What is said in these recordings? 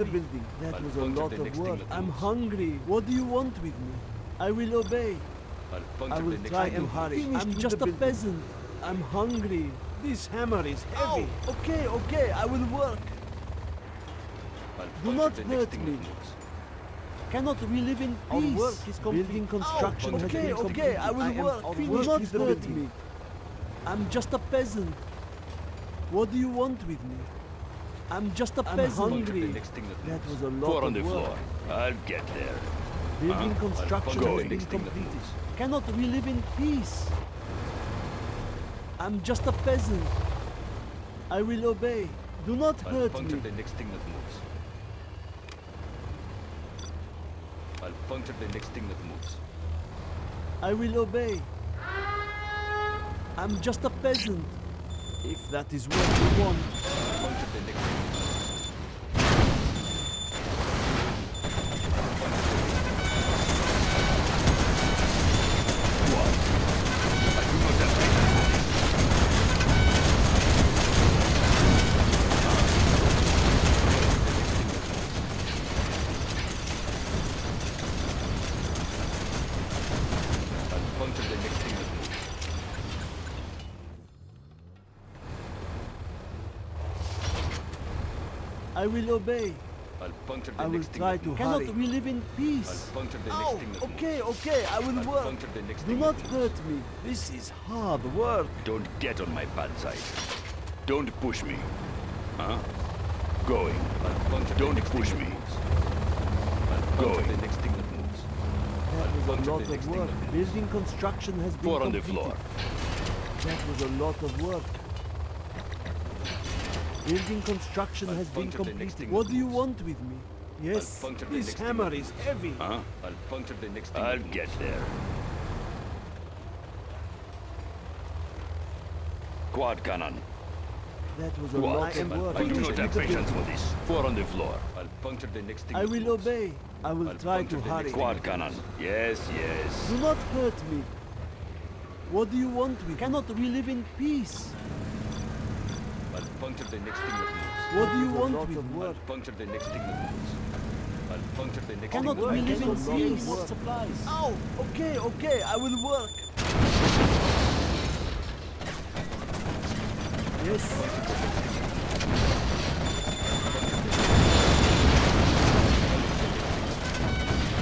the building. That I'll was a puncture lot the of next work. thing that I'm moves. hungry. What do you want with me? I will obey. I'll I puncture will the next try thing to that hurry. moves. I'm just a peasant. I'm hungry. This hammer is heavy. Okay, okay, I will work. I'll Do puncture not the hurt next thing me. that moves. Cannot we live in peace? Our work is complete. Building construction has Okay, been okay, completed. I will work. Do Finished not with the hurt building. me. I'm just a peasant. What do you want with me? I'm just a peasant. Puncture the Hungry. next thing that That moves. was a lot Four of on the work. floor. I'll get there. Building construction I'll has puncture the been next thing that completed. moves. Cannot we live in peace? I'm just a peasant. I will obey. Do not I'll hurt puncture me. the next thing that moves. I'll puncture the next thing that moves. I will obey. I'm just a peasant. If that is what you want. Puncture the next thing that moves. What? I do not have patience for this. I'll puncture the next thing that moves. I will obey. I'll puncture the I will next thing try that to moves. hurry. Cannot we live in I'll peace? puncture the next thing that Okay, moves. okay, I will I'll work. puncture the next Do thing not that moves. hurt me. This is hard work. Don't get on my bad side. Don't push me. Huh? Going. I'll puncture the Don't next push thing me. that moves. I'll puncture Going. the next thing that moves. That was puncture a lot the next of thing work. that moves. Building construction has been Four on the completed. floor. That was a lot of work. Building construction I'll has been puncture the next completed. thing What that do you moves. want with me? Yes, puncture the this next thing hammer that is moves. heavy. Huh? I'll puncture the next thing I'll that moves. get there. Quad cannon. That was a What? lot of work. I do Finish not have with the patience for this. Four on the floor. I'll puncture the next thing I that will moves. obey. I will I'll try puncture to the hurry. next Quad cannon. Yes, yes. Do not hurt me. What do you want with me? Cannot we live in peace? I'll puncture the next thing that moves. What do you There's a want lot with of me? work. I'll puncture the next thing that moves. I'll puncture the next Cannot thing that we moves. live in There's a lot of peace? work. Supplies. Oh, okay, okay, I will work. Yes.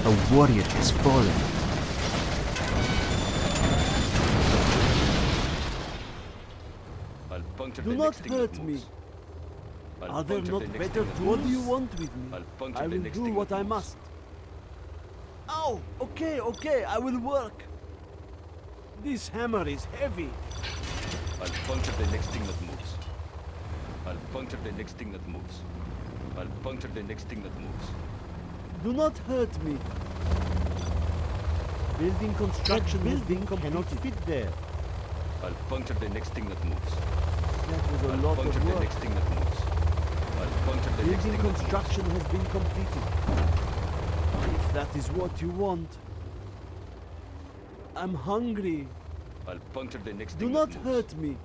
A warrior has fallen. I'll puncture Do the not next thing that hurt me. moves. I'll Are there puncture not the next better thing that tools? What do moves. you want with me? I'll puncture I the will next do thing what that I moves. must. Oh, okay, okay, I will work. This hammer is heavy. I'll puncture the next thing that moves. I'll puncture the next thing that moves. I'll puncture the next thing that moves. Do not hurt me. Building construction has been Cannot completed. fit there. I'll puncture the next thing that moves. That was a I'll lot puncture of the work. next thing that moves. I'll puncture the next Building thing that moves. construction has been completed. If that is what you want. I'm hungry. I'll puncture the next Do thing not that moves. hurt me.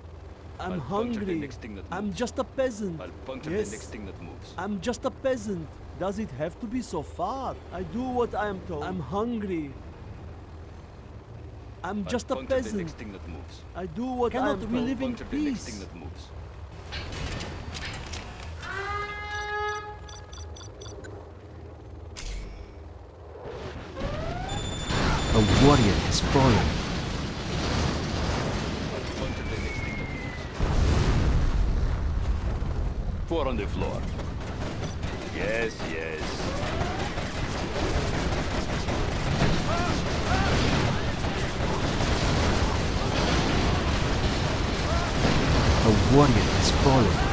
I'm I'll puncture the hungry. next thing that I'm moves. just a peasant. I'll puncture yes. the next thing that moves. I'm just a peasant. Does it have to be so far? I do what I am told. I'm hungry. I'm I'll just a puncture the peasant. next thing that moves. I do what I am I'll told. We live in puncture the next thing peace. that moves. A warrior has fallen. I'll puncture the next thing that moves. Four on the floor. Yes, yes. A warrior has fallen.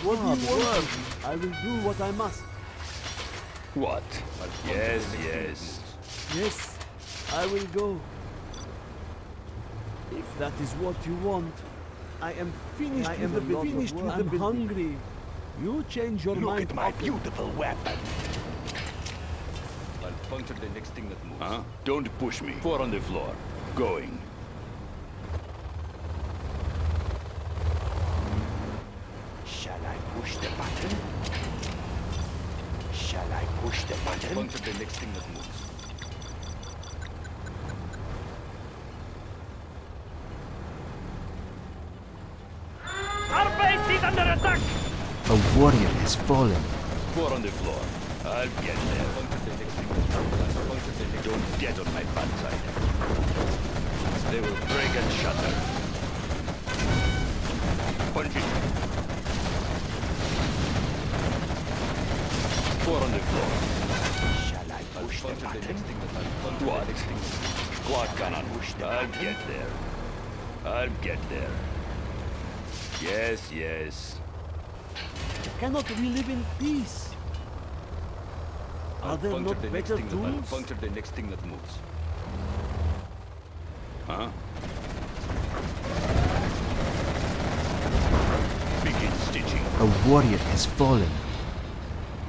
What do you want? I will do what I must. What? I'll puncture Yes, the next thing that yes. moves. Yes, I will go. If that is what you want, I am finished. I with am the building. finished with the I'm building. hungry. You change your Look mind at my often. beautiful weapon. I'll puncture the next thing that moves. Huh? Don't push me. 4 on the floor. Going. Shall I push the button? Shall I push the button? Puncture the next thing that moves. A warrior has fallen. 4 on the floor. I'll get there. Puncture the next thing that moves. I'll puncture the next. Don't get on my bad side. They will break and shatter. Punch it. 4 on the floor. Shall I I'll push the puncture the button? next thing that I'll puncture What? the next thing that moves. Squad cannon. Push the I'll button. get there. I'll get there. Yes, yes. Cannot we live in peace? Are I'll there puncture not the next better thing that I'll tools? puncture the next thing that moves. Huh? Begin stitching. A warrior has fallen.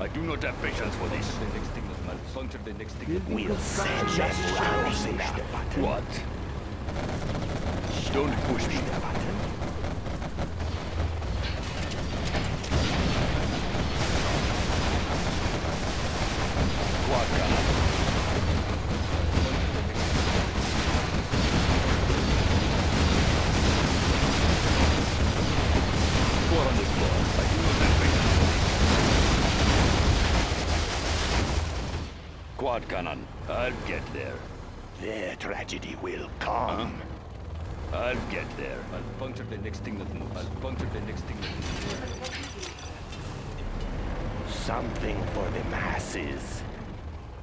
I do not have patience for this. Puncture the next thing that I'll puncture the next thing that Building We'll send construction them just running. shows Push the button. What? Don't push me. Push the button. Squad cannon. Four on the floor. I do not have patience for this. Quad cannon. I'll get there. Their tragedy will come. I'll get there. I'll puncture the next thing that moves. I'll puncture the next thing that moves. Something for the masses.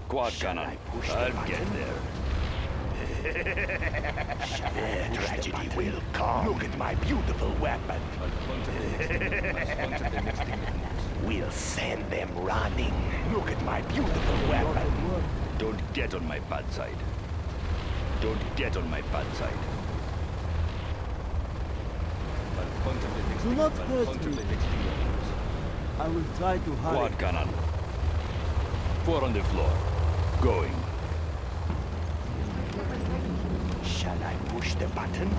Quad Shall cannon. I push the I'll button? get there. Their tragedy will come. Look at my beautiful weapon. I'll puncture the next thing that moves. I'll puncture the next thing that moves. We'll send them running. Look at my beautiful weapon. Don't get on my bad side. Don't get on my bad side. I'll puncture the next Do thing not that hurt I'll puncture me. the next thing that moves. I will try to hurry. Quad cannon. 4 on the floor. Going. Shall I push the button?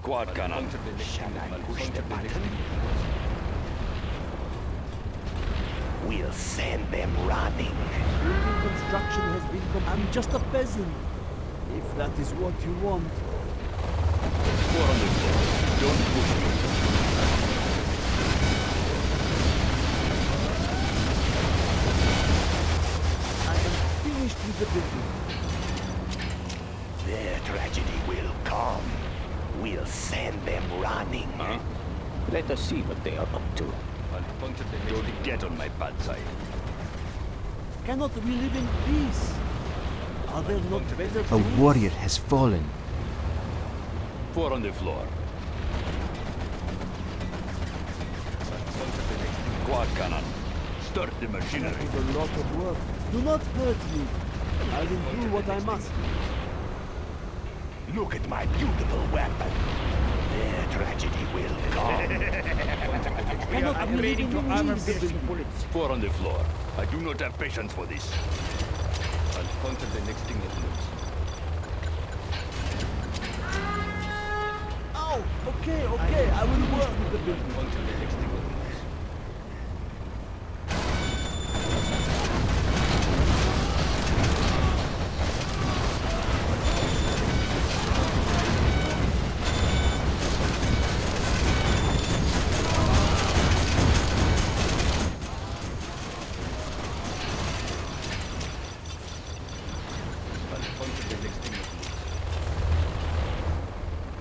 Quad I'll cannon. puncture the next Shall thing that I I'll push puncture the the next button? thing that moves. We'll send them running. Building construction has been I'm just a peasant. If that is what you want. 4 on the floor. Don't push me. I am finished with the building. Their tragedy will come. We'll send them running. Huh? Let us see what they are up to. I'll puncture the next Don't thing that get on my bad side. Cannot we live in peace? Are there not better A tools? warrior has fallen. 4 on the floor. I'll puncture the next thing. Quad cannon. Start the machinery. That is a lot of work. Do not hurt me. I will do what I must. Look at my beautiful weapon. Their tragedy will come. Cannot we live in peace? 4 on the floor. I do not have patience for this. I'll puncture the next thing that moves. Oh, okay, okay. I will work with the building. Puncture the next thing that moves. I'll puncture the next thing that moves.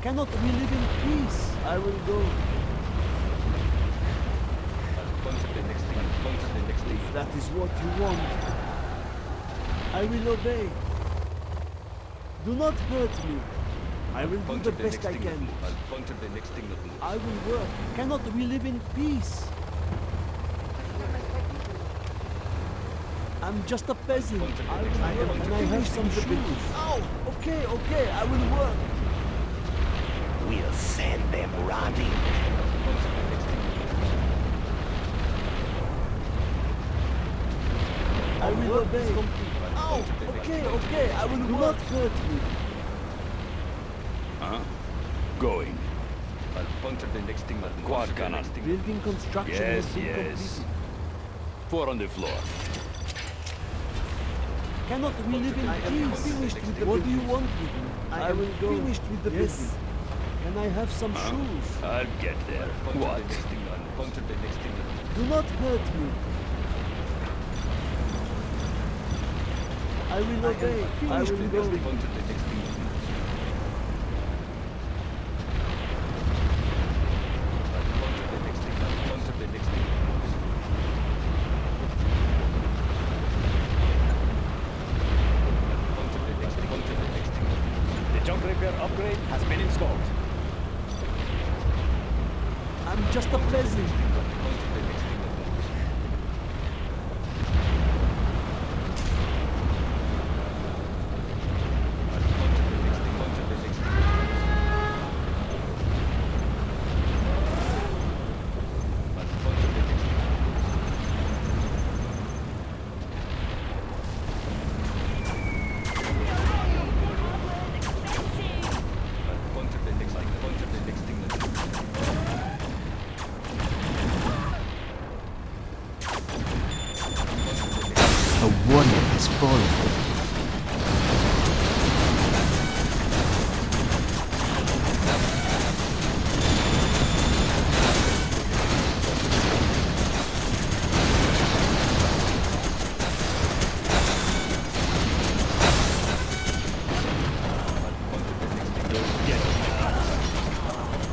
Cannot we live in peace? I will go. I'll puncture the next thing. I'll puncture the next thing. If that is what you want, I will obey. Do not hurt me. I will do Puncture the the best next I thing that can. moves. I'll puncture the next thing that moves. I will work. Cannot we live in peace? I'm just a peasant. Puncture the I next will thing. work. Puncture Can I the have next some thing. shoes? Oh, okay, okay. I will work. We'll send them running. Puncture the next thing that moves. I will obey. Ow! Okay, okay, I will do not hurt me. Huh? Going. I'll puncture the next thing that moves. Quad The cannon. next thing that Building moves. construction Yes, has been yes. completed. 4 on the floor. Cannot we live in peace? Finished with the What do you want with me? I will go. Finished with the building. Can I have some shoes? I'll get there. Puncture What? the next thing that puncture the next thing that moves. Do not hurt me. I will obey. I will go. Puncture the next thing that moves. Puncture the next thing that puncture the next thing that moves. Puncture the next thing that moves. The jump repair upgrade has been installed. I'm just a peasant. Puncture the next thing that moves. Puncture the next thing, puncture the next thing that moves. Puncture the next thing that moves. Puncture the next thing, puncture the next thing that moves. A warrior has fallen.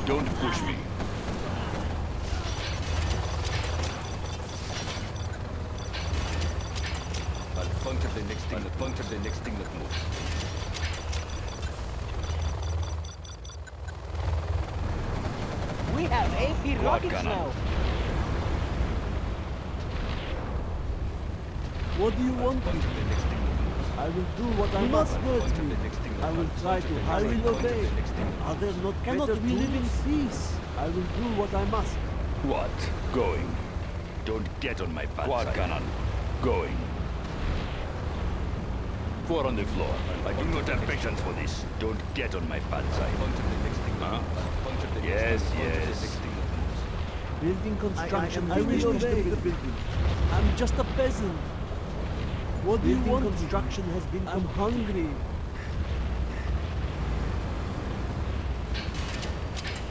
Don't push me. I'll puncture the next thing, puncture the next thing that moves. We have AP Quad rockets cannon. now. What do you want with Puncture me? the next thing that moves. I will do what I must hurt Puncture me. the next thing that I will moves. try Puncture to. the I next thing, will puncture obey. the next thing. Are there not cannot better we live in tools? peace? I will do what I must. What? Going. Don't get on my bad Quad side. cannon. Going. 4 on the floor. I do not have patience for this. Don't get on my bad side. Puncture the next thing. Huh? Puncture the Yes, next thing. Puncture yes. the next thing that moves. Building construction. am I will finished obey. with The building. I'm just a peasant. What do you want? Construction has been. I'm hungry.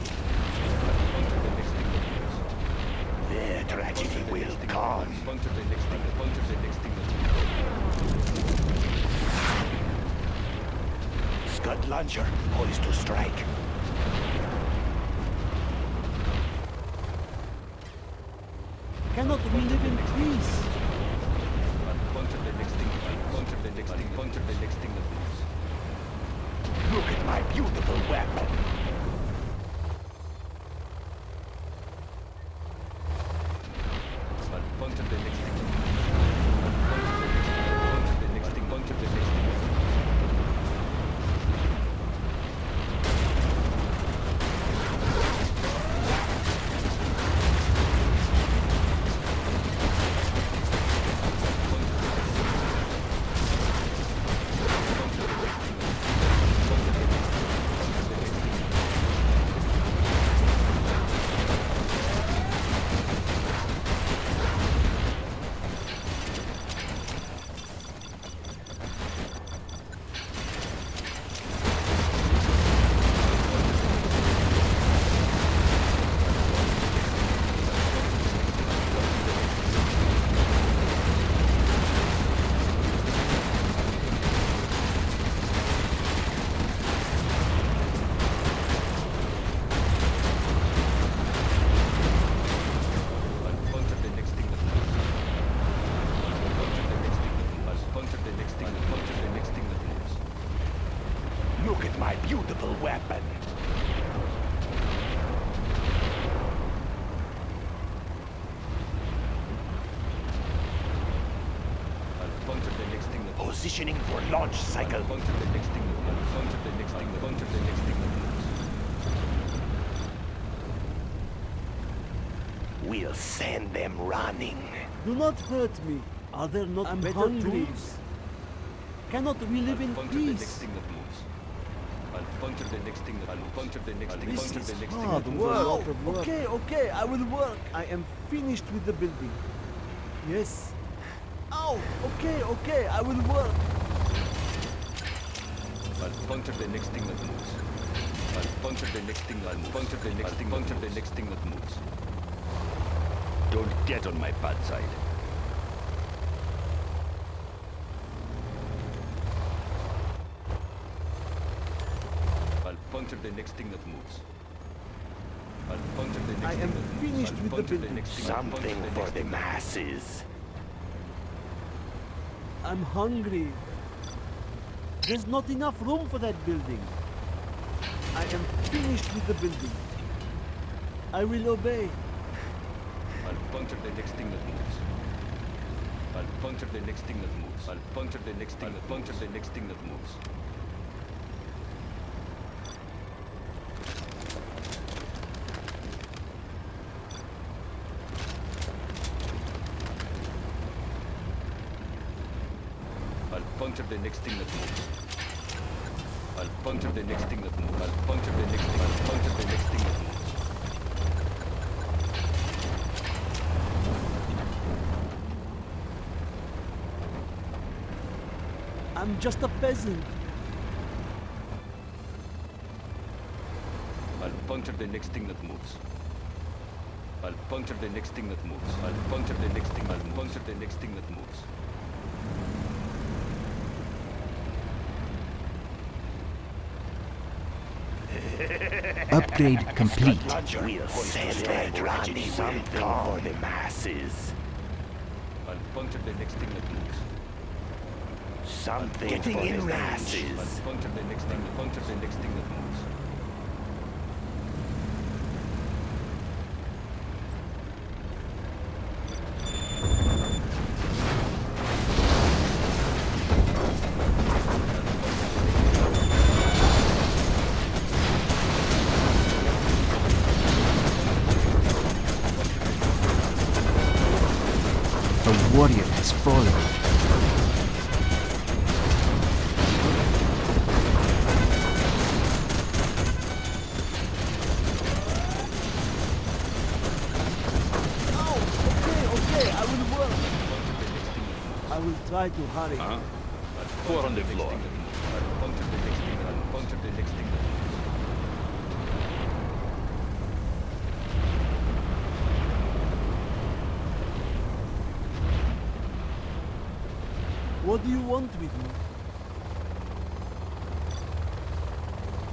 Puncture the next thing that moves. Their tragedy will come. Puncture the next thing. Puncture the next thing that moves. Scud launcher poised to strike. Cannot we live in peace? Puncture the next thing. Puncture the next thing. Puncture the next thing that moves. Look at my beautiful weapon. Puncture the next thing. Puncture the next thing. Puncture the next thing. Puncture the next thing that moves. Puncture the next thing. Puncture the next thing that moves. Look at my beautiful weapon. Puncture the next thing that moves. Positioning for launch cycle. Puncture the next thing that moves. Puncture the next thing. Puncture the next thing that moves. We'll send them running. Do not hurt me. Are there not I'm better hungry. tools? Cannot we live in Puncture the next peace? thing that moves. I'll puncture the next thing that moves. Puncture the next thing. This Puncture is the next thing hard that work. moves. Okay, okay, I will work. I am finished with the building. Yes. Ow! Okay, okay, I will work. I'll puncture the next thing that moves. I'll puncture the next thing that moves. Puncture the next thing. Puncture the next thing that moves. Don't get on my bad side. I'll puncture the next thing that moves. I'll puncture the next I thing am that moves. finished I'll with the puncture building. next thing. I'll puncture Something the for next the thing that moves. masses. I'm hungry. There's not enough room for that building. I am finished with the building. I will obey. I'll puncture the next thing that moves. I'll puncture the next thing that moves. I'll puncture the next thing. I'll puncture the next thing that moves. I'll puncture the next thing that moves. I'll puncture the next thing that moves. I'll puncture the next thing. I'll puncture the next thing that moves. I'm just a peasant. I'll puncture the next thing that moves. I'll puncture the next thing that moves. I'll puncture the next thing. I'll puncture the next thing that moves. Upgrade complete. We'll send them running. Something for the masses. I'll puncture the next thing that moves. Something for the masses. I'll puncture the next thing. I'll puncture the next thing that moves. A warrior has fallen. Ow! Okay, okay, I will work. I will try to hurry. Huh? Four on the floor. I'll puncture the next thing. I'll puncture the next thing that moves. What do you want with me?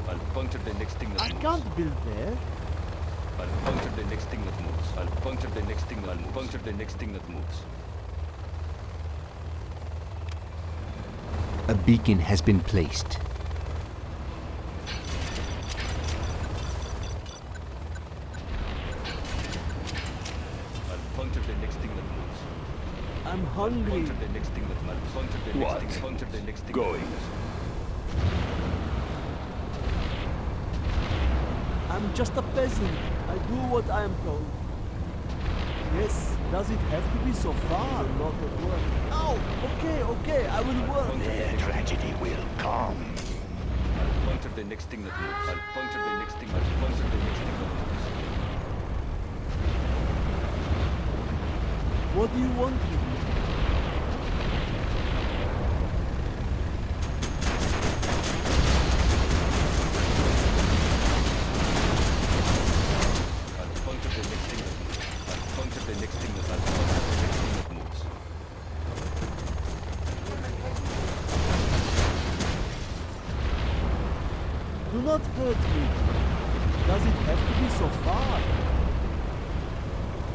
I'll puncture the next thing that I moves. can't build there. I'll puncture the next thing that moves. I'll puncture the next thing. I'll puncture the next thing that moves. A beacon has been placed. I'll puncture the next thing that moves. I'm hungry. Puncture the next thing that moves. I'll puncture the What? next thing. Puncture the next thing. Going. That moves. I'm just a peasant. I do what I am told. Yes, does it have to be so far? A lot of work. Ow! Okay, okay, I will work. Their tragedy will come. I'll puncture the next thing that moves. I'll puncture the next thing. I'll puncture the next thing that moves. What do you want with me? I'll puncture the next thing that moves. I'll puncture the next thing that. I'll puncture the next thing that moves. Do not hurt me. Does it have to be so far?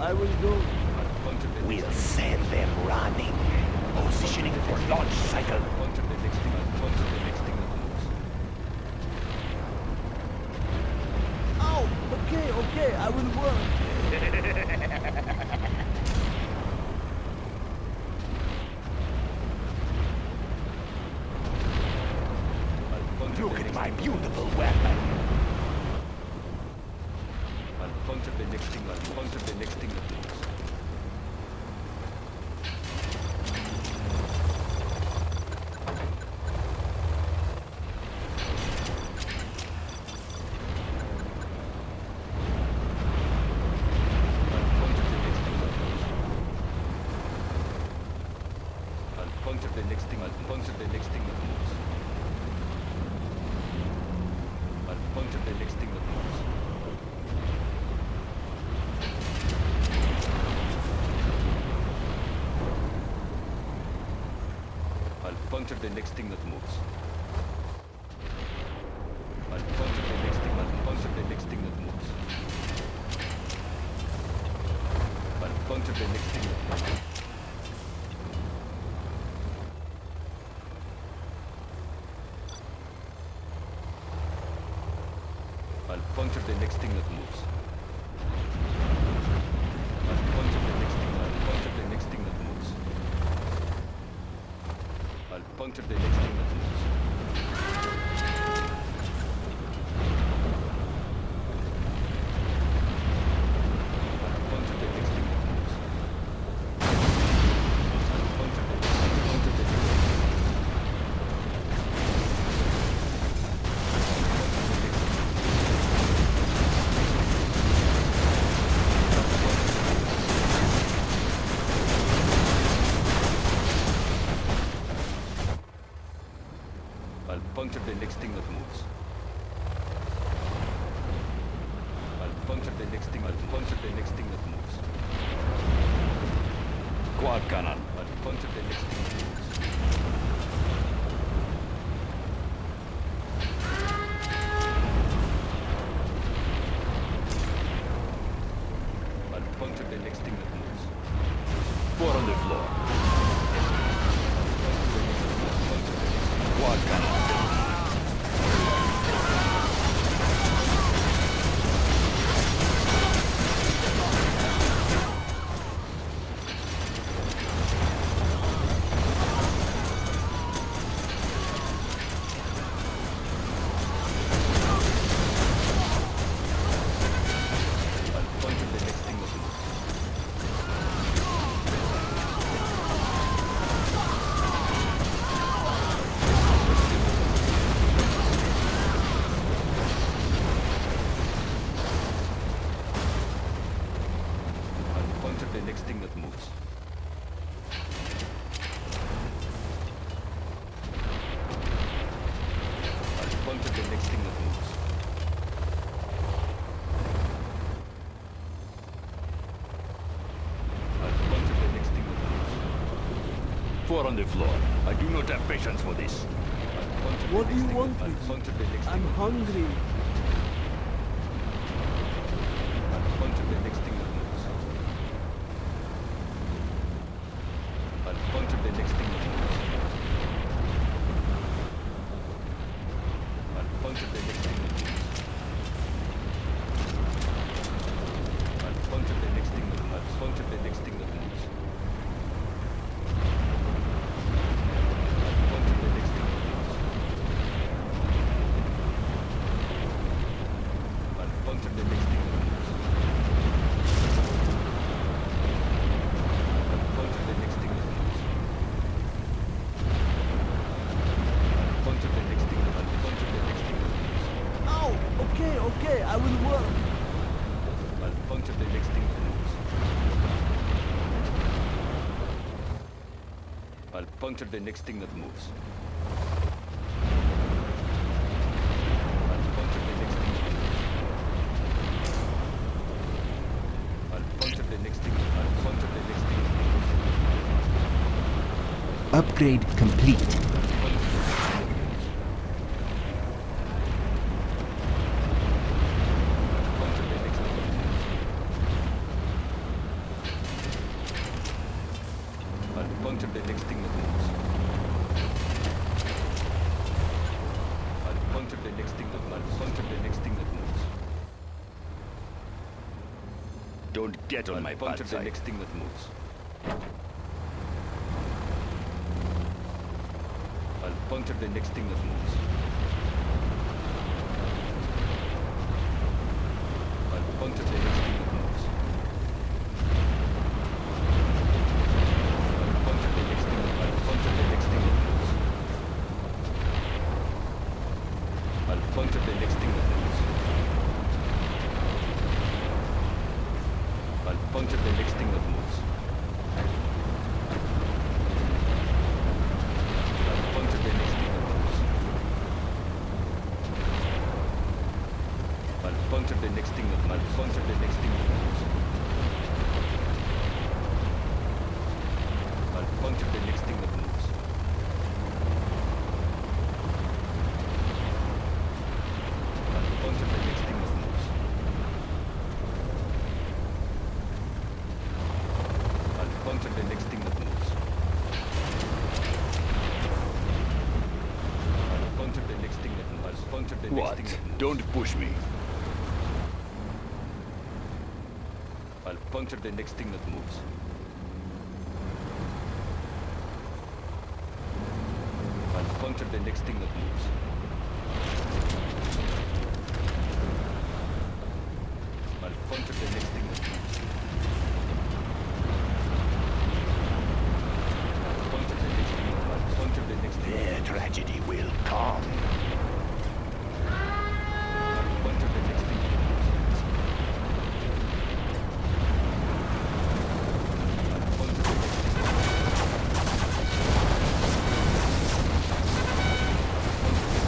I will go. I'll puncture the next We'll thing. send them running. Positioning for launch cycle. Puncture the next thing. I'll puncture the next thing that moves. Ow! Okay, okay, I will work. I'll puncture Look the at next my thing. beautiful weapon. I'll puncture the next thing. I'll puncture the next thing that moves. puncture the next thing. I'll puncture the next thing that moves. I'll puncture the next thing that moves. I'll puncture the next thing that moves. I'll puncture the next thing. I'll puncture the next thing that moves. I'll puncture the next thing that moves. I'll puncture the next thing that moves. I'll puncture the next thing. I'll puncture the next thing that moves. I'll puncture the next thing that moves. I'll puncture the next thing that moves. I'll puncture the next thing. Puncture the next thing. I'll puncture the next thing that moves. I'll puncture the next thing. I'll puncture the next thing that moves. Quad cannon. I'll puncture the next thing that moves. I'll puncture the next thing that moves. 4 on the floor. Puncture the next thing. Quad cannon. I'll puncture the next thing that moves. I'll puncture the next thing that moves. I'll puncture the next thing that moves. I'll puncture the next thing that moves. 4 on the floor. I do not have patience for this. I'll puncture the What do next you thing want that- with I'll puncture the next I'm thing. hungry. I'll puncture the next thing that moves. I'll puncture the next thing that moves. I'll puncture the next thing that moves. I'll puncture the next thing that I'll puncture the next thing that moves. I'll puncture the next thing that moves. I'll puncture the next thing that moves. I'll puncture the next thing that moves. I'll puncture the next thing that I'll puncture the next thing that moves. Ow! Okay, okay, I will work. I'll puncture the next thing that moves. I'll puncture the next thing that moves. I'll puncture the next thing that moves. I'll puncture the next thing. I'll puncture the next thing that moves. Upgrade complete. Puncture the next thing that moves. Puncture the next thing that moves. I'll puncture the next thing that moves. I'll puncture the next thing that I'll puncture the next thing that moves. Don't get on my I'll bad puncture the side. next thing that moves. I'll puncture the next thing that moves. I'll puncture the next thing that moves. I'll puncture the next thing that I'll puncture the next thing that moves. I'll puncture the next thing that moves. I'll puncture the next thing that moves. puncture the next thing that moves. I'll puncture the next thing that moves. I'll puncture the next thing that moves. I'll puncture the next thing that moves. I'll puncture the next thing that moves. I'll puncture the next What? thing that moves. Don't push me. I'll puncture the next thing that moves. I'll puncture the next thing that moves. I'll puncture the next thing that moves. I'll puncture the next thing. I'll puncture the next thing. Their tragedy will come. I'll puncture the next thing that moves. I'll puncture the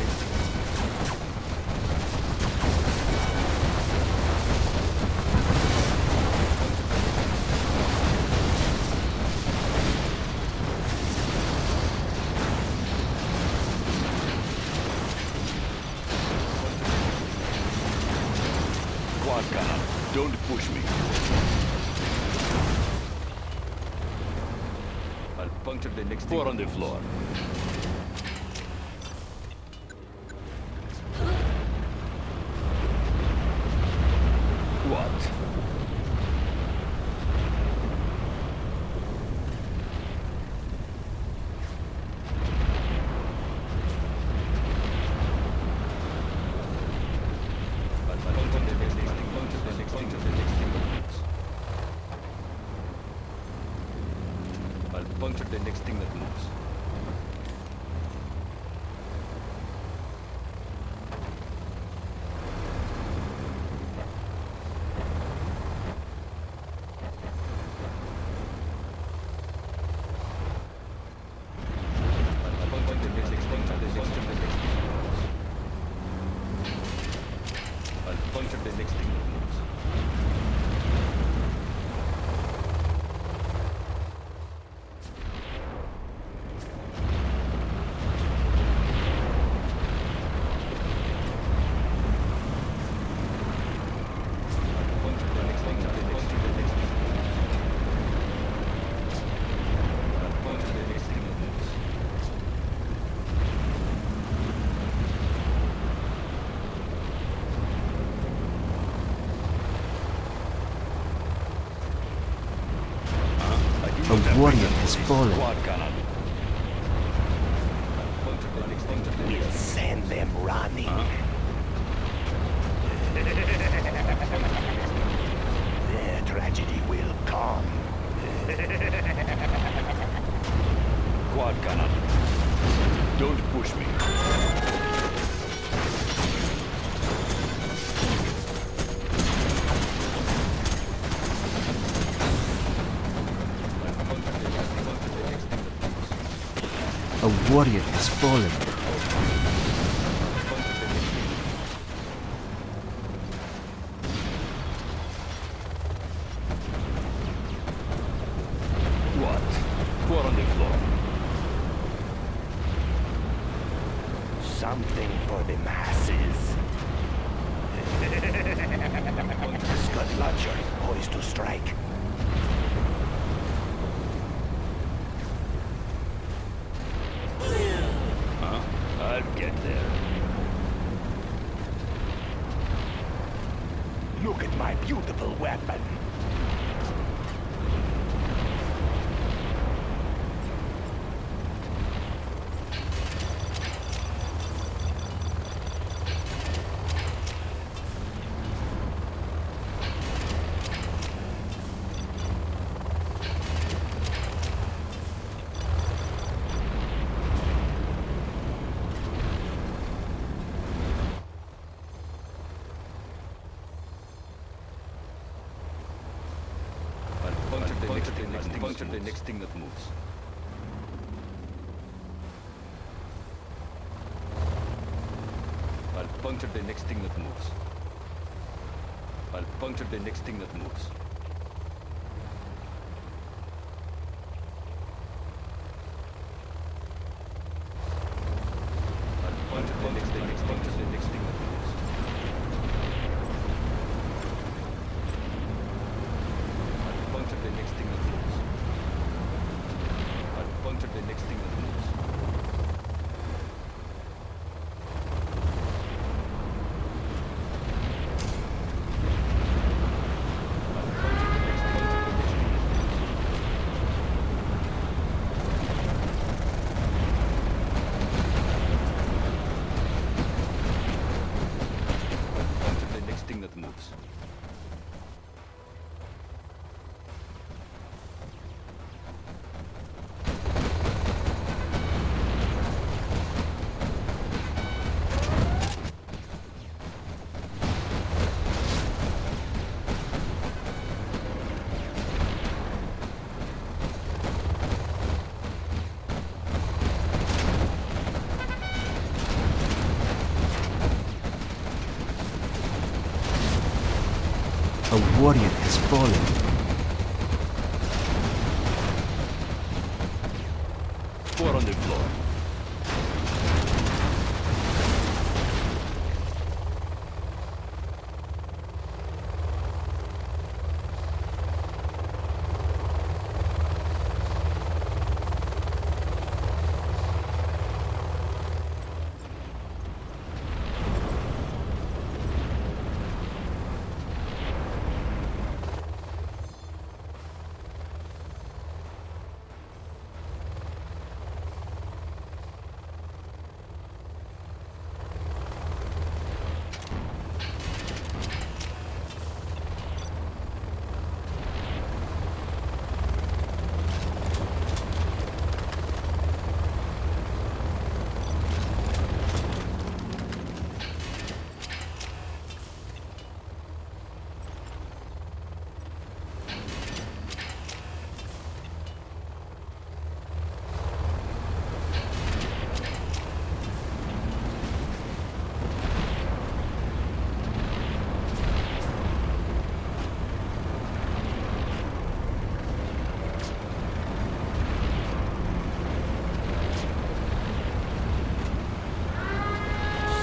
next thing. Quad cannon. Don't push me. I'll puncture the next thing. Four on the floor. What? I'll puncture the next thing. Puncture the next thing. The next thing that moves. I'll puncture the next thing that moves. I'll puncture the next thing. Puncture the next thing that moves. I'll puncture the next thing that moves. I'll puncture the next thing. Puncture the next thing. I'll puncture the next thing that moves. A warrior has fallen. Quad cannon. I'll puncture the next thing. Puncture the We'll next thing. send them running. Their tragedy will come. Quad cannon. Don't push me. I'll puncture the next thing. Puncture the next thing that moves. A warrior has fallen. Puncture the next thing. What? Four on the floor. Something for the masses. Scud Launcher poised to strike. I'll get there. Look at my beautiful weapon. Puncture the next thing that moves. I'll puncture the next thing that moves. I'll puncture the next thing that moves. I'll puncture the next thing that moves. I'll puncture the next thing that moves. I'll puncture the next thing that moves. That moves. A warrior has fallen. Four on the floor.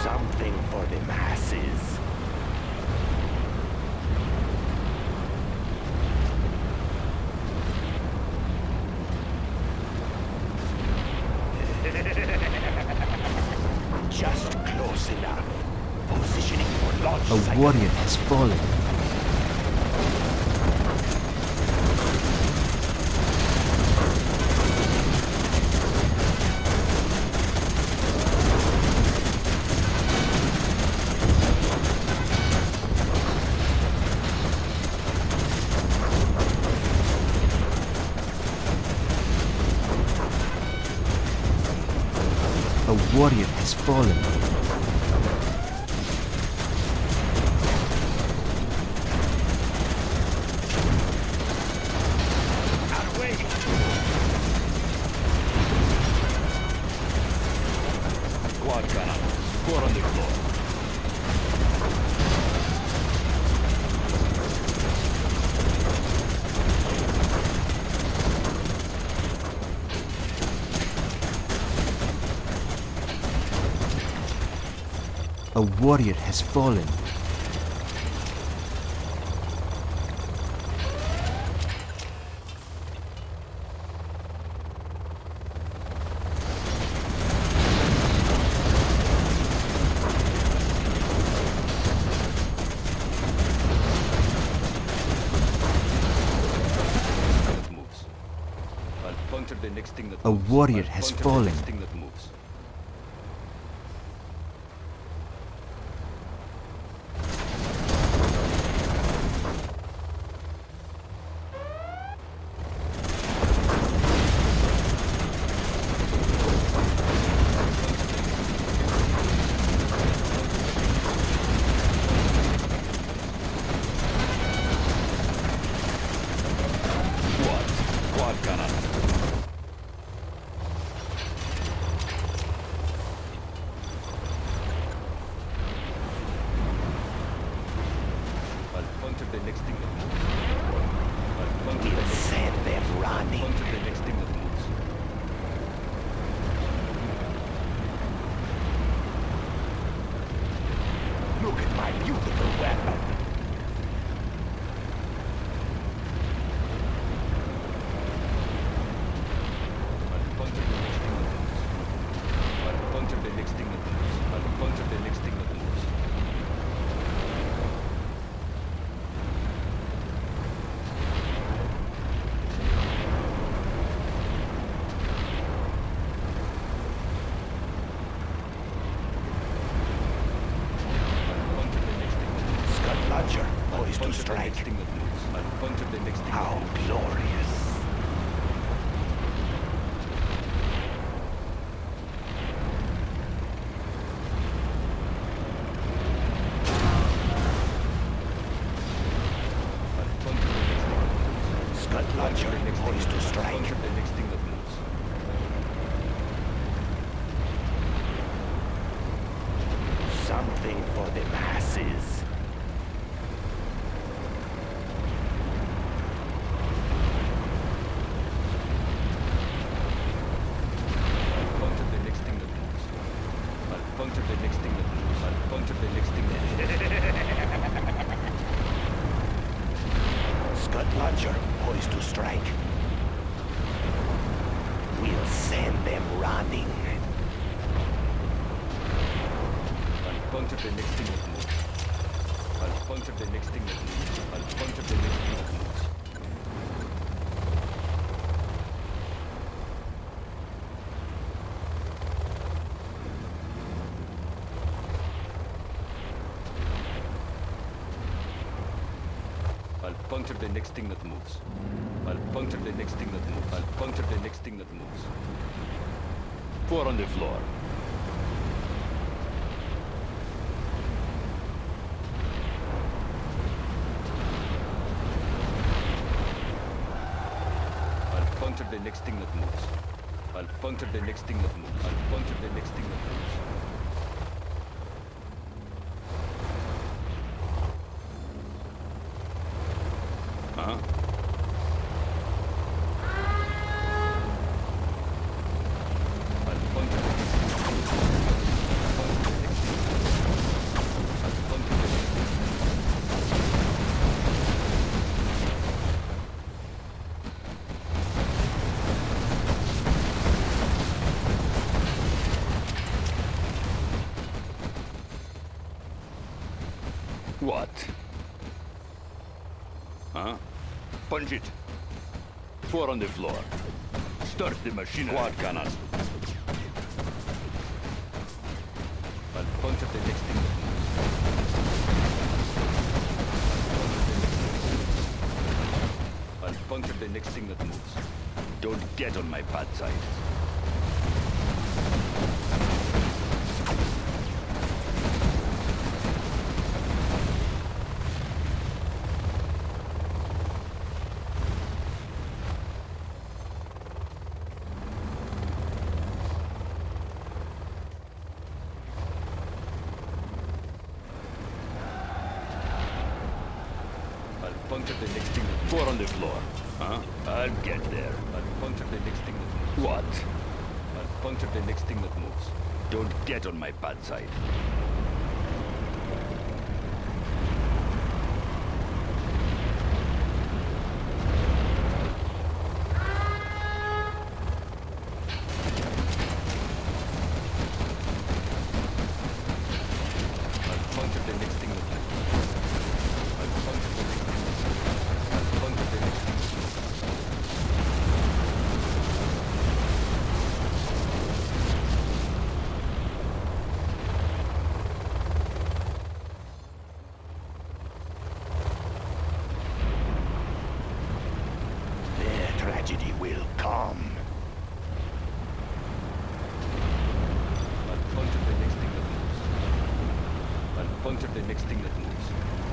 Something for the masses. Just close enough. Positioning for launch A site. warrior has fallen. A warrior has fallen. Out of way. Quad cannon. Four on the floor. A warrior has fallen. That moves. I'll puncture the next thing that A moves. warrior I'll has puncture fallen. The next thing that moves. Quad cannon. beautiful weapon. I'll puncture the next thing that moves. I'll puncture the next thing that moves. I'll puncture the next thing that moves. I'll puncture the next thing that moves. Scud launcher, poised to Puncture the strike. next thing that moves. I'll puncture the next thing that How moves. glorious. I'll puncture the next thing that moves. Scud launcher, The next thing poised that to moves. strike. Puncture the next thing that moves. Something for the masses. I'll puncture the next thing that moves. I'll puncture the next thing that moves. I'll puncture the next thing that moves. Scud launcher, poised to strike. We'll send them running. I'll puncture the next thing that moves. I'll puncture the next thing that moves. I'll puncture the next thing that moves. I'll puncture the next thing that moves. I'll puncture the next thing that moves. I'll puncture the next thing that moves. 4 on the floor. I'll puncture the next thing that moves. I'll puncture the next thing that moves. I'll puncture the next thing that moves. Huh? I'll puncture the next thing that moves. I'll puncture the next thing that moves. I'll puncture the next thing that moves. What? Huh? Punch it. 4 on the floor. Start the machine. Quad cannon. I'll puncture the next thing that moves. I'll puncture the next thing that moves. Don't get on my bad side. I'll puncture the next thing that moves. 4 on the floor. Huh? I'll get there. I'll puncture the next thing that moves. What? I'll puncture the next thing that moves. Don't get on my bad side. I'll puncture the next thing that moves. I'll puncture the next thing that moves. I'll puncture the next thing that moves. Their tragedy will come. I'll puncture the next thing that moves. I'll puncture the next thing that moves.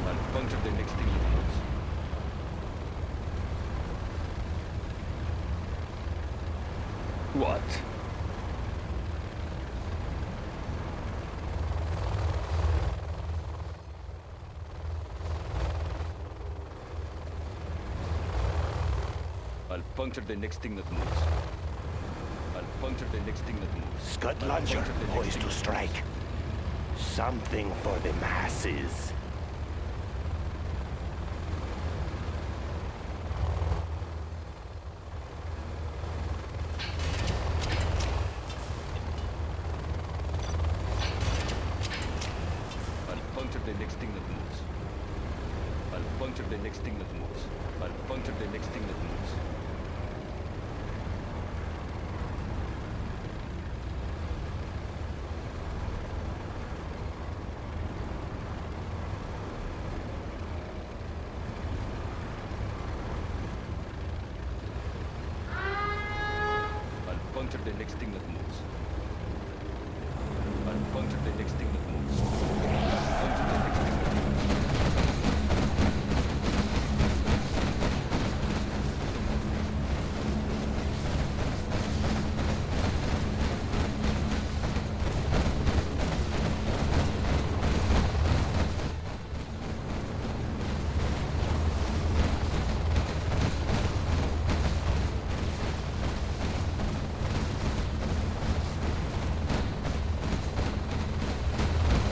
I'll puncture the next thing that moves. What? I'll puncture the next thing that moves. I'll puncture the next thing that moves. Scud I'll launcher, puncture the next poised thing to that strike. moves. Something for the masses. next thing that moves. I'll puncture the next thing that moves. I'll puncture the next thing that moves. I'll puncture the next thing that moves. I'll puncture the next thing that moves. I'll puncture the next thing that moves.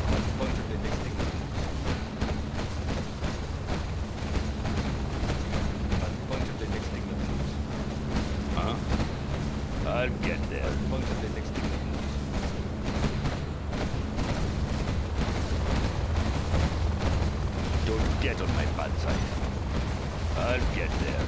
I'll puncture the next thing that moves. I'll puncture the next thing that moves. Huh? I'll get there. I'll puncture the next thing that moves. Don't get on my bad side. I'll get there.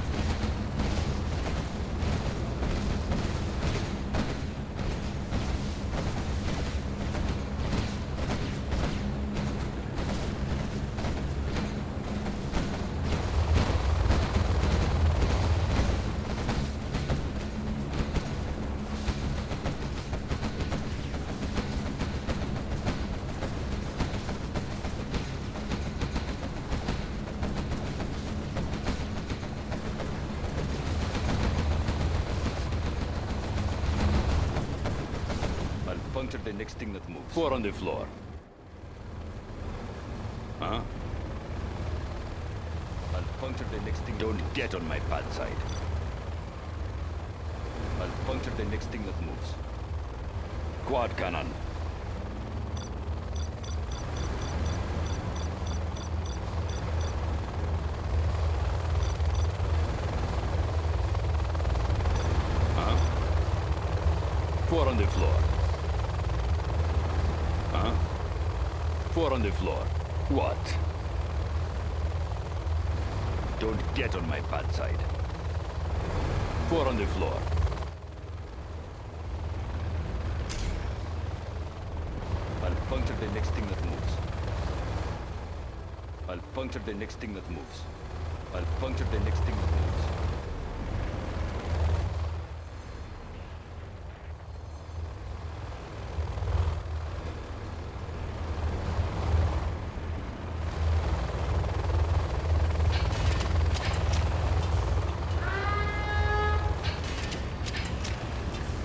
I'll puncture the next thing that moves. 4 on the floor. Huh? I'll puncture the next thing that Don't moves. get on my bad side. I'll puncture the next thing that moves. Quad cannon. Huh? 4 on the floor. Huh? 4 on the floor. What? Don't get on my bad side. 4 on the floor. I'll puncture the next thing that moves. I'll puncture the next thing that moves. I'll puncture the next thing that moves.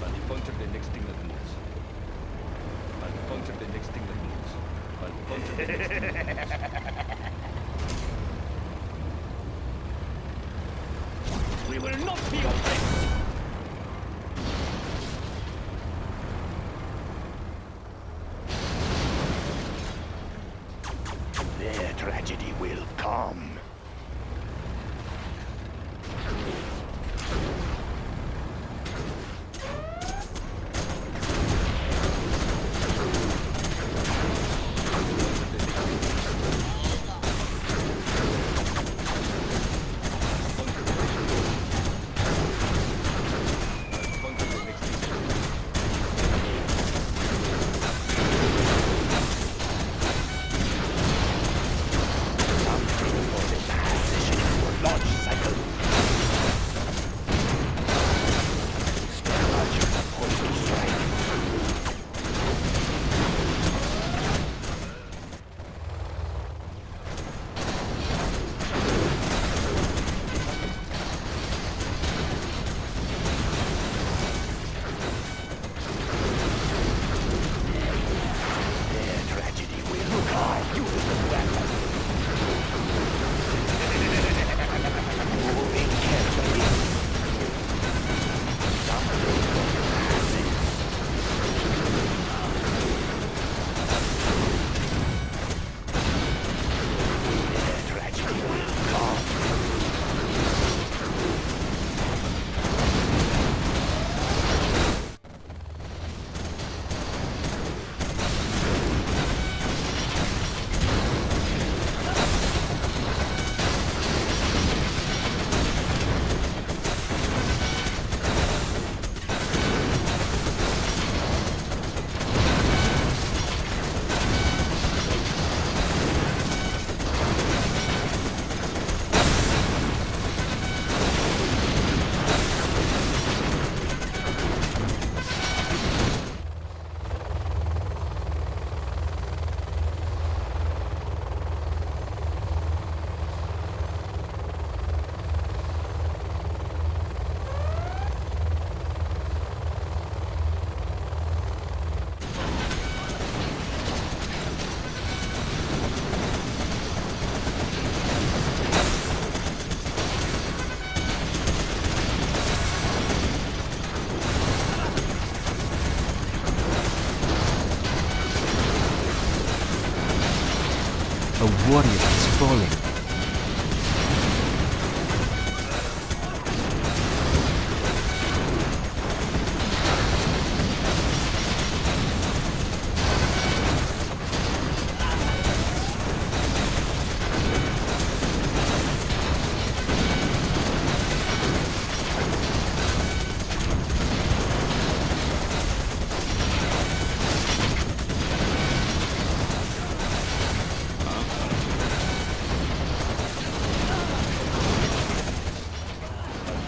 I'll puncture the next thing that moves. I'll puncture the next thing that moves. I'll puncture the next thing that moves. We will not be your friends. Their tragedy will come. A warrior has fallen.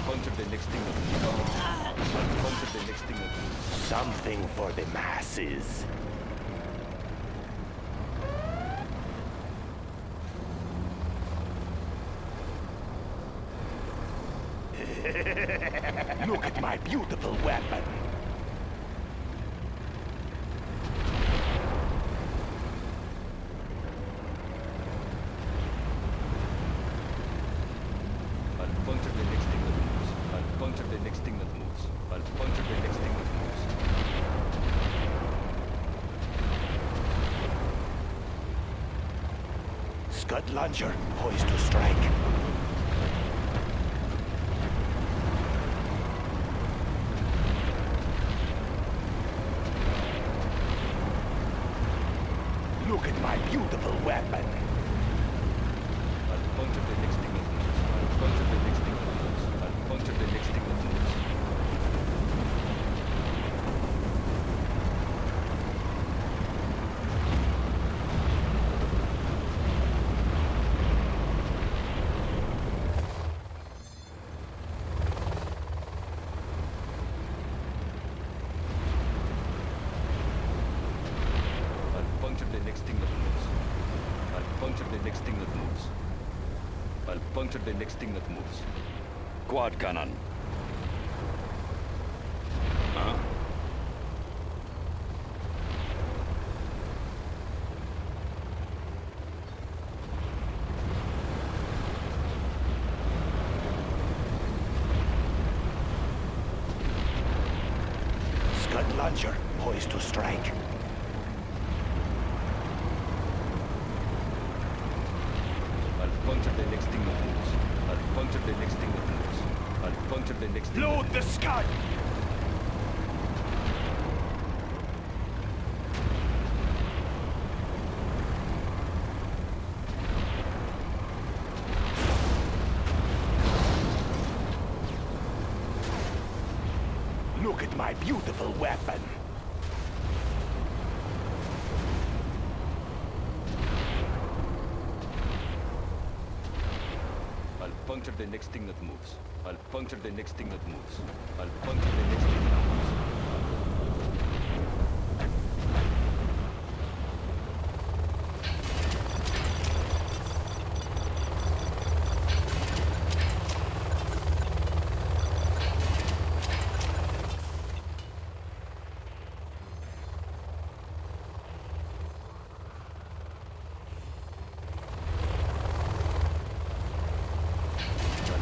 Puncture the next thing that moves. I'll puncture the next thing that moves. Something for the masses. Look at my beautiful weapon. I'll puncture the next thing that moves. I'll puncture the next thing that moves. I'll puncture the next thing that moves. Scud launcher, poised to strike. Look at my beautiful weapon. I'll puncture the next thing that moves. I'll puncture the next thing that moves. I'll puncture the next thing that moves. I'll puncture the next thing that moves. I'll puncture the next thing that moves. I'll puncture the next thing that moves. Quad cannon. Huh? Scud launcher, poised to strike. I'll puncture the next thing that moves. I'll puncture the next thing that moves. I'll puncture the next thing that Load moves. the Scud! Look at my beautiful weapon. I'll puncture the next thing that moves. I'll puncture the next thing that moves. I'll puncture the next thing that moves.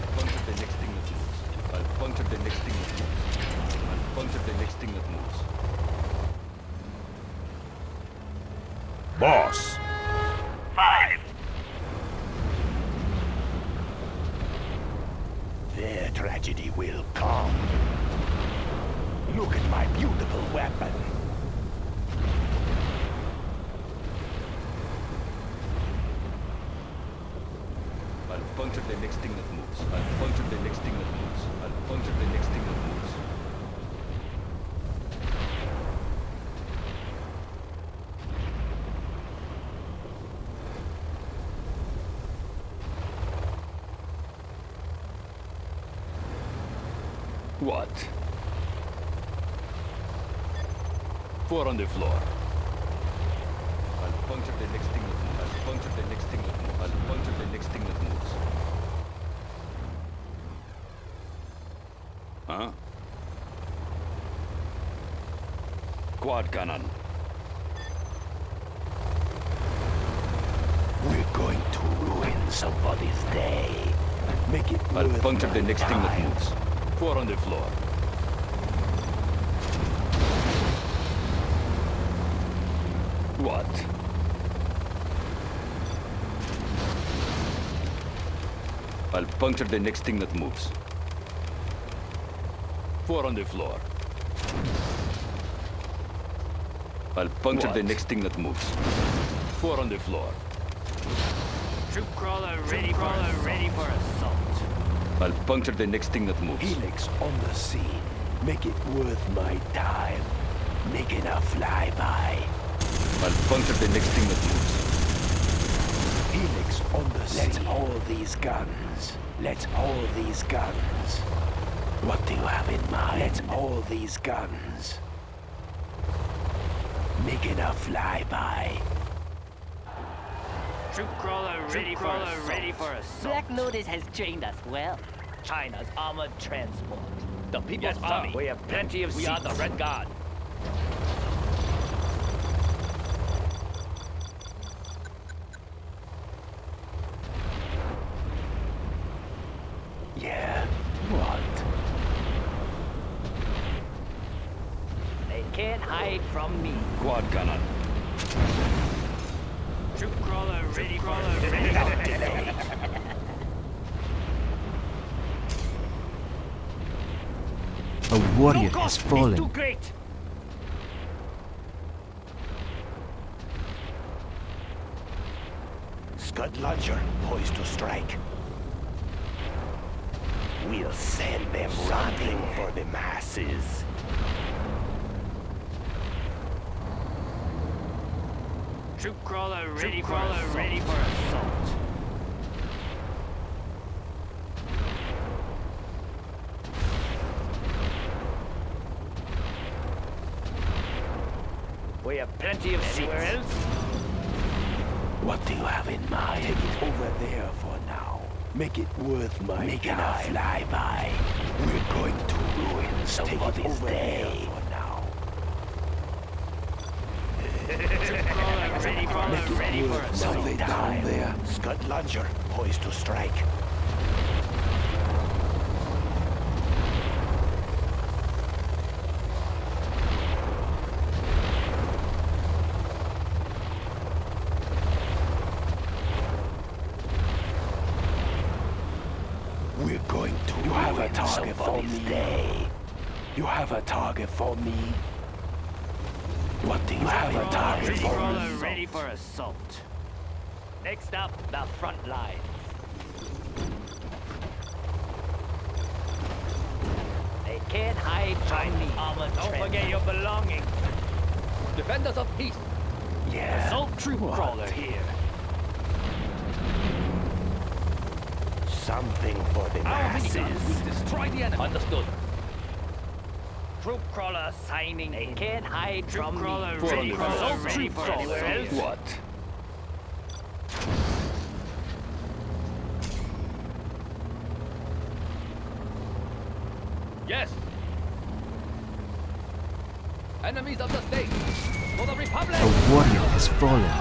I'll puncture the next thing that moves. I'll puncture the next thing that moves. I'll puncture the next thing that moves. Boss. 5. Their tragedy will come. Look at my beautiful weapon. I'll puncture the next thing that moves. I'll puncture the next thing that moves. I'll puncture the next thing that moves. What? 4 on the floor. I'll puncture the next thing that moves. I'll puncture the next thing that moves. I'll puncture the next thing that moves. Huh? Quad cannon. We're going to ruin somebody's day. Make it I'll worth puncture my the next thing that time. moves. 4 on the floor. What? I'll puncture the next thing that moves. 4 on the floor. I'll puncture the What? next thing that moves. 4 on the floor. Troop crawler ready for assault. I'll puncture the next thing that moves. Helix on the scene. Make it worth my time. Making a flyby. I'll puncture the next thing that moves. Helix on the scene. Let's haul these guns. Let's haul these guns. What do you have in mind? Let's haul these guns. Making a flyby. Troop crawler ready for assault. Black Lotus has trained us well. China's armored transport. The People's Army. We have plenty of We seats. are the Red Guard. Yeah. What? They can't hide from me. Quad cannon. Troop crawler ready for A warrior has too fallen. great. Scud launcher poised to strike. We'll send them running for the masses. Troop crawler ready for assault. We have plenty of seats. Anywhere else? What do you have in mind? Take it over there for now. Make it worth my Making a flyby. We're going to ruin somebody's day. For now. Ready for assault. Something down there. Scud launcher poised to strike. We're going to You have a target for me. Day. You have a target for me. What do you have a target for me? Ready for assault. Next up, the front line. They can't hide from me. Don't forget your belongings. Defenders of peace. Yeah. Assault troop crawler here. Something for the Our masses. miniguns will destroy the enemy. Understood. Troop crawler signing. They can't hide from me. Ready for Assault troop crawler. What? Yes. Enemies of the state. For the Republic. A warrior has fallen.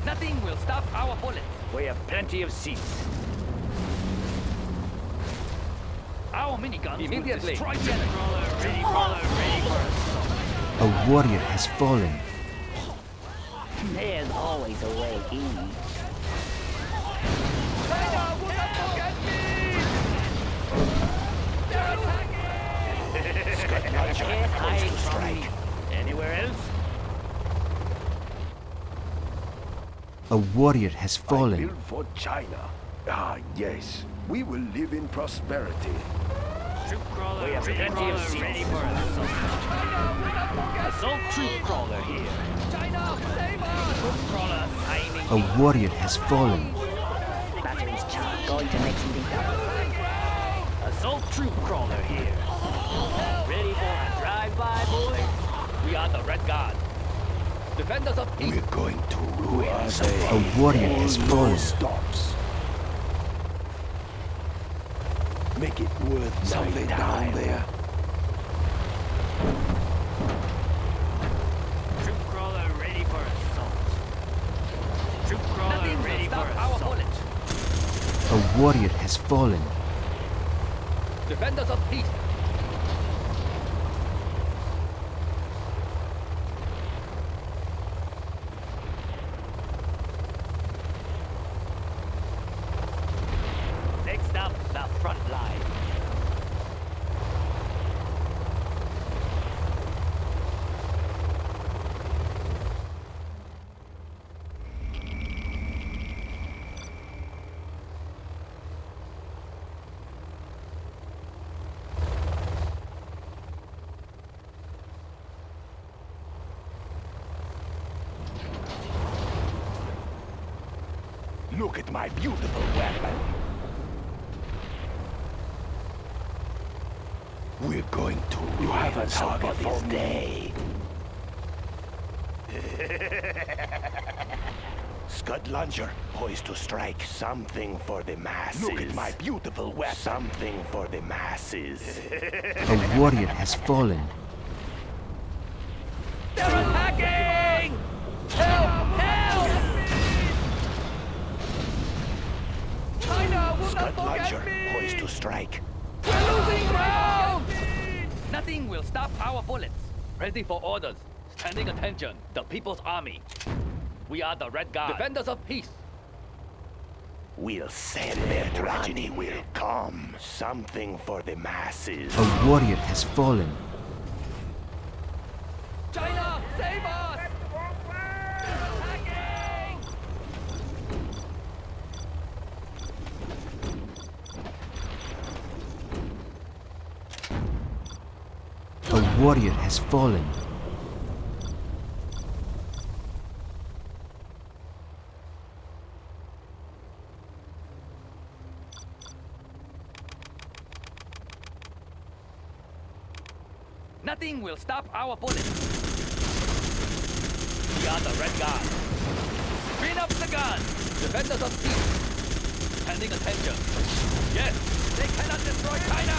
Nothing will stop our bullets. We have plenty of seats. Our miniguns Immediately. will destroy the enemy. Ready for assault. A warrior has fallen. There's always a way in. China will not forget me! They're attacking! Can't hide from me. Anywhere else? A warrior has fallen. Built for China. Ah, yes. We will live in prosperity. Troop crawler. We have plenty of seats. Ready for assault. Assault troop crawler here. China, save us! Troop crawler signing. A warrior has fallen. Batteries charged. Going to next lead. Assault troop crawler here. Ready for a drive-by, boys? We are the Red Guard. Defenders of peace. We're going to ruin some A warrior has fallen. stops. Make it worth something down there. Troop crawler ready for assault. Troop crawler Nothing ready will for stop our assault. bullets. A warrior has fallen. Defenders of peace. Look at my beautiful weapon. We're going to ruin somebody's day. Scud launcher, poised to strike. Something for the masses. Look at my beautiful weapon. Something for the masses. A warrior has fallen. They're attacking! Help! Help! China will Scud not launcher, forget me! poised to strike. We're losing ground! Nothing will stop our bullets. Ready for orders. Standing attention. The People's Army. We are the Red Guard. Defenders of peace. We'll send their tragedy will come. Something for the masses. A warrior has fallen. China, save us! Attacking! A warrior has fallen. Nothing will stop our bullets. We are the Red Guard. Spin up the gun! Defenders of peace. Standing attention. Yes, they cannot destroy China!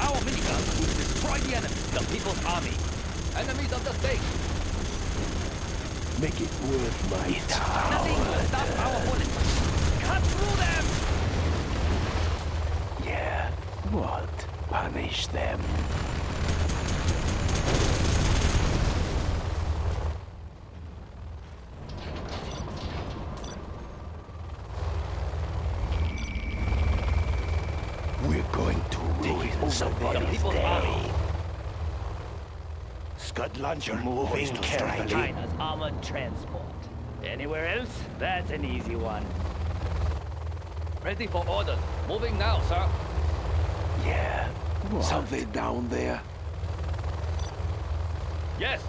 Our miniguns will destroy the enemy. The People's Army. Enemies of the state. Make it worth my time. Nothing will stop our bullets. Cut through them! Yeah, what? Punish them. We're going to ruin somebody's People's day. Army. Scud launcher moving carefully. China's armored transport. Anywhere else? That's an easy one. Ready for orders. Moving now, sir. Yeah, something down there. Yes.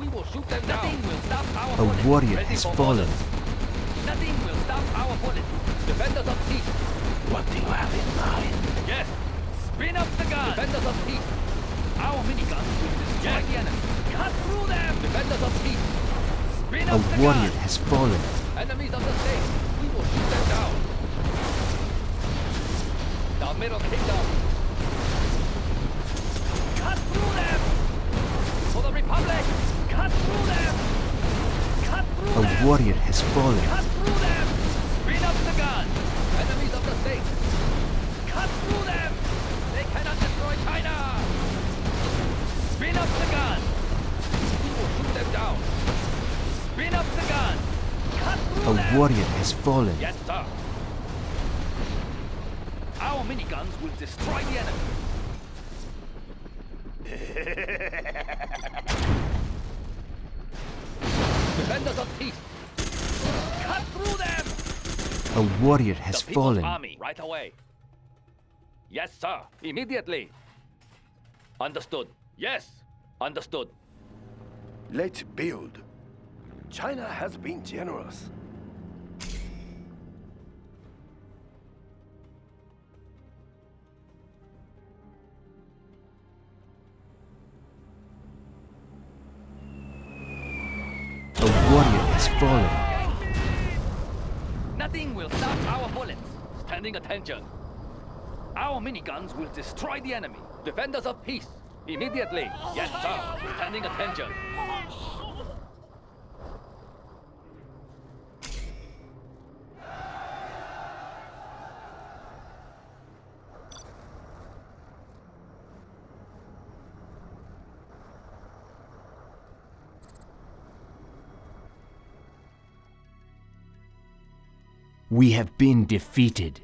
We will shoot them down. Nothing will stop our A bullets. warrior Ready has for fallen. orders. Nothing will stop our bullets. Defenders of peace. What do you have in mind? Yes. Spin up the gun. Defenders of peace. Our miniguns will destroy the enemy. Cut through them. Defenders of peace. Spin A up the warrior gun. has fallen. Enemies of the state. We will shoot them down. The Middle Kingdom. Cut through them. For the Republic. Cut through them. Cut through them. A warrior has fallen. Cut through them! Spin up the gun! Enemies of the state! Cut through them! They cannot destroy China! Spin up the gun! We will shoot them down! Spin up the gun! Cut through them! A warrior has fallen. Yes, sir! Our miniguns will destroy the enemy! Defenders of peace! Cut through them! A warrior has The People's fallen. Army, right away. Yes, sir. Immediately. Understood. Yes. Understood. Let's build. China has been generous. A warrior has fallen. Nothing will stop our bullets. Standing attention. Our miniguns will destroy the enemy. Defenders of peace. Immediately. Yes, sir. Standing attention. We have been defeated.